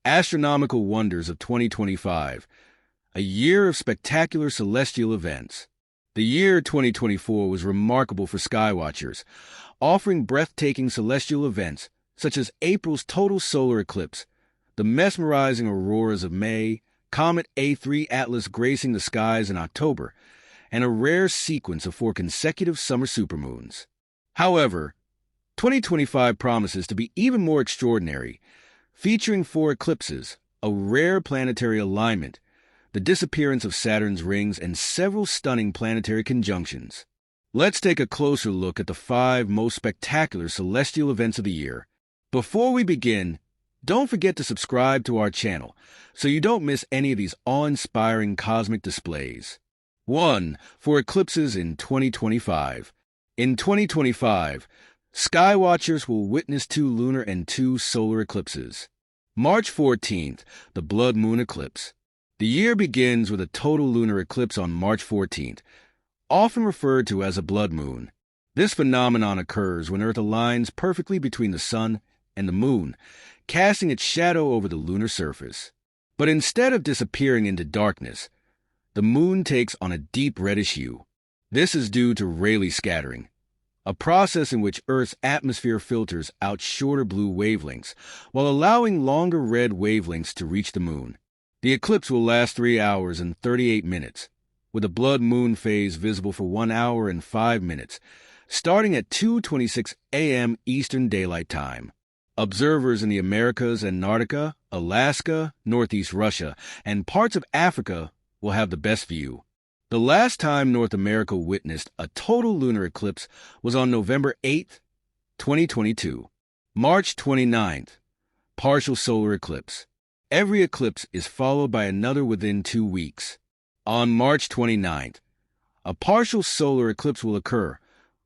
Astronomical Wonders of 2025, a year of spectacular celestial events. The year 2024 was remarkable for skywatchers, offering breathtaking celestial events such as April's total solar eclipse, the mesmerizing auroras of May, Comet A3 Atlas gracing the skies in October, and a rare sequence of 4 consecutive summer supermoons. However, 2025 promises to be even more extraordinary, featuring 4 eclipses, a rare planetary alignment, the disappearance of Saturn's rings, and several stunning planetary conjunctions. Let's take a closer look at the 5 most spectacular celestial events of the year. Before we begin, don't forget to subscribe to our channel so you don't miss any of these awe-inspiring cosmic displays. 1. For eclipses in 2025. In 2025, skywatchers will witness 2 lunar and 2 solar eclipses. March 14th, the blood moon eclipse. The year begins with a total lunar eclipse on March 14th, often referred to as a blood moon. This phenomenon occurs when Earth aligns perfectly between the sun and the moon, casting its shadow over the lunar surface. But instead of disappearing into darkness, the moon takes on a deep reddish hue. This is due to Rayleigh scattering, a process in which Earth's atmosphere filters out shorter blue wavelengths while allowing longer red wavelengths to reach the moon. The eclipse will last 3 hours and 38 minutes, with a blood moon phase visible for 1 hour and 5 minutes, starting at 2:26 a.m. Eastern Daylight Time. Observers in the Americas, Antarctica, Alaska, Northeast Russia, and parts of Africa will have the best view. The last time North America witnessed a total lunar eclipse was on November 8, 2022. March 29th, partial solar eclipse. Every eclipse is followed by another within 2 weeks. On March 29th, a partial solar eclipse will occur,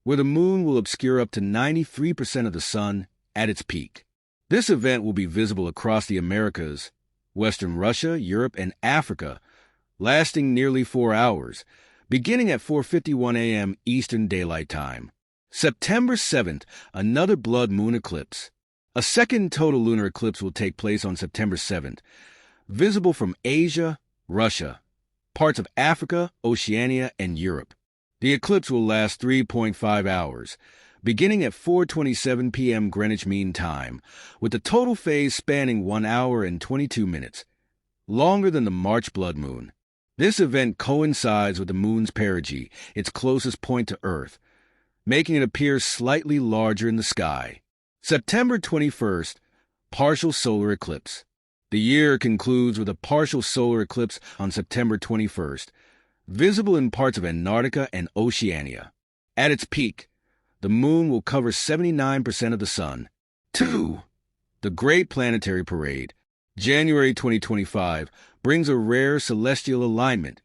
where the moon will obscure up to 93% of the sun at its peak. This event will be visible across the Americas, Western Russia, Europe, and Africa, lasting nearly 4 hours, beginning at 4:51 a.m. Eastern Daylight Time. September 7th, another blood moon eclipse. A second total lunar eclipse will take place on September 7th, visible from Asia, Russia, parts of Africa, Oceania, and Europe. The eclipse will last 3.5 hours, beginning at 4:27 p.m. Greenwich Mean Time, with the total phase spanning 1 hour and 22 minutes, longer than the March blood moon. This event coincides with the moon's perigee, its closest point to Earth, making it appear slightly larger in the sky. September 21st, partial solar eclipse. The year concludes with a partial solar eclipse on September 21st, visible in parts of Antarctica and Oceania. At its peak, the moon will cover 79% of the sun. 2. The Great Planetary Parade. January 2025 brings a rare celestial alignment,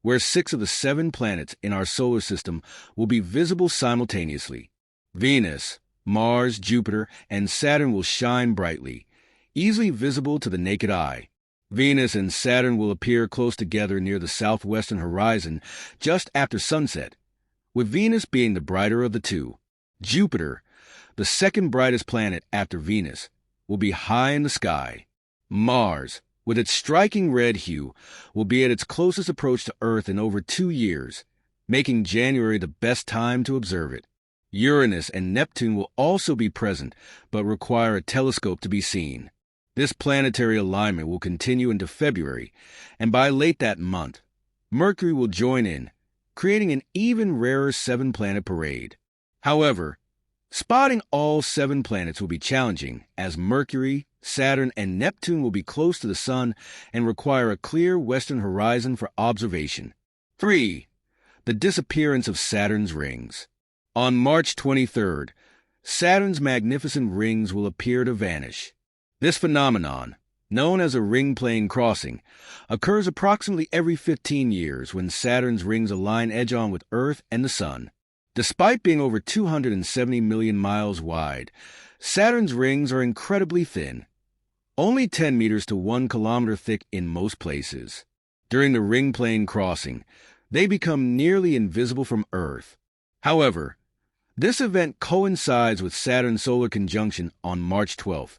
where 6 of the 7 planets in our solar system will be visible simultaneously. Venus, Mars, Jupiter, and Saturn will shine brightly, easily visible to the naked eye. Venus and Saturn will appear close together near the southwestern horizon just after sunset, with Venus being the brighter of the 2. Jupiter, the second brightest planet after Venus, will be high in the sky. Mars, with its striking red hue, will be at its closest approach to Earth in over 2 years, making January the best time to observe it. Uranus and Neptune will also be present, but require a telescope to be seen. This planetary alignment will continue into February, and by late that month, Mercury will join in, creating an even rarer 7-planet parade. However, spotting all 7 planets will be challenging, as Mercury, Saturn, and Neptune will be close to the Sun and require a clear western horizon for observation. 3. The disappearance of Saturn's rings. On March 23rd, Saturn's magnificent rings will appear to vanish. This phenomenon, known as a ring plane crossing, occurs approximately every 15 years when Saturn's rings align edge-on with Earth and the Sun. Despite being over 270 million miles wide, Saturn's rings are incredibly thin, only 10 meters to 1 kilometer thick in most places. During the ring plane crossing, they become nearly invisible from Earth. However, this event coincides with Saturn's solar conjunction on March 12th,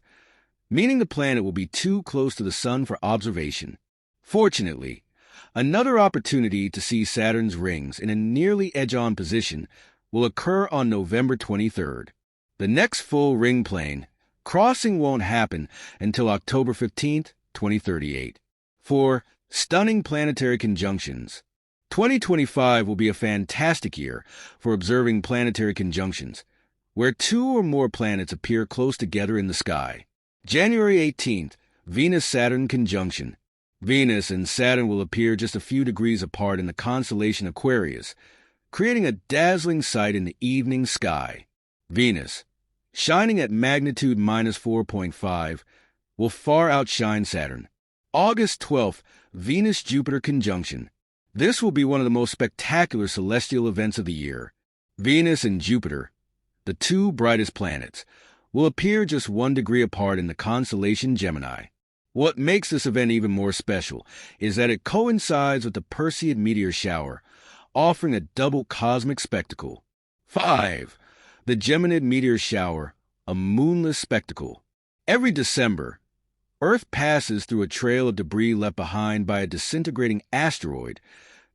meaning the planet will be too close to the Sun for observation. Fortunately, another opportunity to see Saturn's rings in a nearly edge-on position will occur on November 23rd. The next full ring plane crossing won't happen until October 15th, 2038. For stunning planetary conjunctions, 2025 will be a fantastic year for observing planetary conjunctions, where two or more planets appear close together in the sky. January 18th, Venus-Saturn conjunction. Venus and Saturn will appear just a few degrees apart in the constellation Aquarius, creating a dazzling sight in the evening sky. Venus, shining at magnitude -4.5, will far outshine Saturn. August 12th, Venus-Jupiter conjunction. This will be one of the most spectacular celestial events of the year. Venus and Jupiter, the two brightest planets, will appear just 1 degree apart in the constellation Gemini. What makes this event even more special is that it coincides with the Perseid meteor shower, offering a double cosmic spectacle. 5. The Geminid meteor shower, a moonless spectacle. Every December, Earth passes through a trail of debris left behind by a disintegrating asteroid,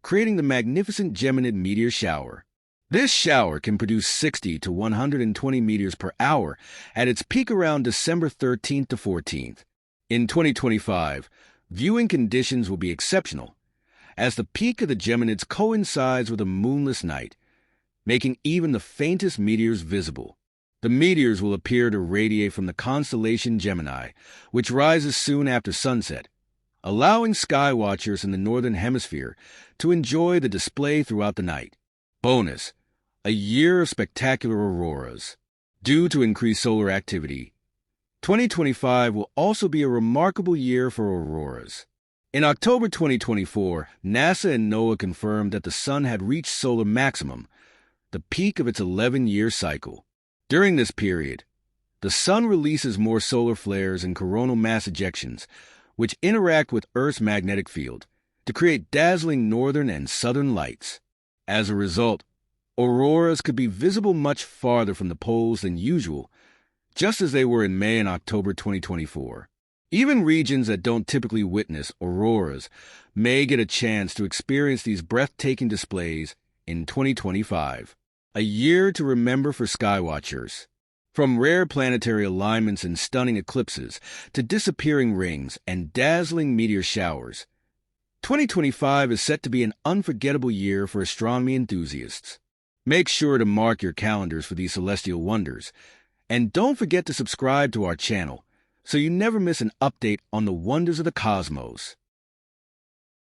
creating the magnificent Geminid meteor shower. This shower can produce 60 to 120 meteors per hour at its peak around December 13th to 14th. In 2025, viewing conditions will be exceptional, as the peak of the Geminids coincides with a moonless night, making even the faintest meteors visible. The meteors will appear to radiate from the constellation Gemini, which rises soon after sunset, allowing sky watchers in the northern hemisphere to enjoy the display throughout the night. Bonus: a year of spectacular auroras. Due to increased solar activity, 2025 will also be a remarkable year for auroras. In October 2024, NASA and NOAA confirmed that the Sun had reached solar maximum, the peak of its 11-year cycle. During this period, the Sun releases more solar flares and coronal mass ejections, which interact with Earth's magnetic field to create dazzling northern and southern lights. As a result, auroras could be visible much farther from the poles than usual, just as they were in May and October 2024. Even regions that don't typically witness auroras may get a chance to experience these breathtaking displays in 2025. A year to remember for skywatchers. From rare planetary alignments and stunning eclipses to disappearing rings and dazzling meteor showers, 2025 is set to be an unforgettable year for astronomy enthusiasts. Make sure to mark your calendars for these celestial wonders, and don't forget to subscribe to our channel so you never miss an update on the wonders of the cosmos.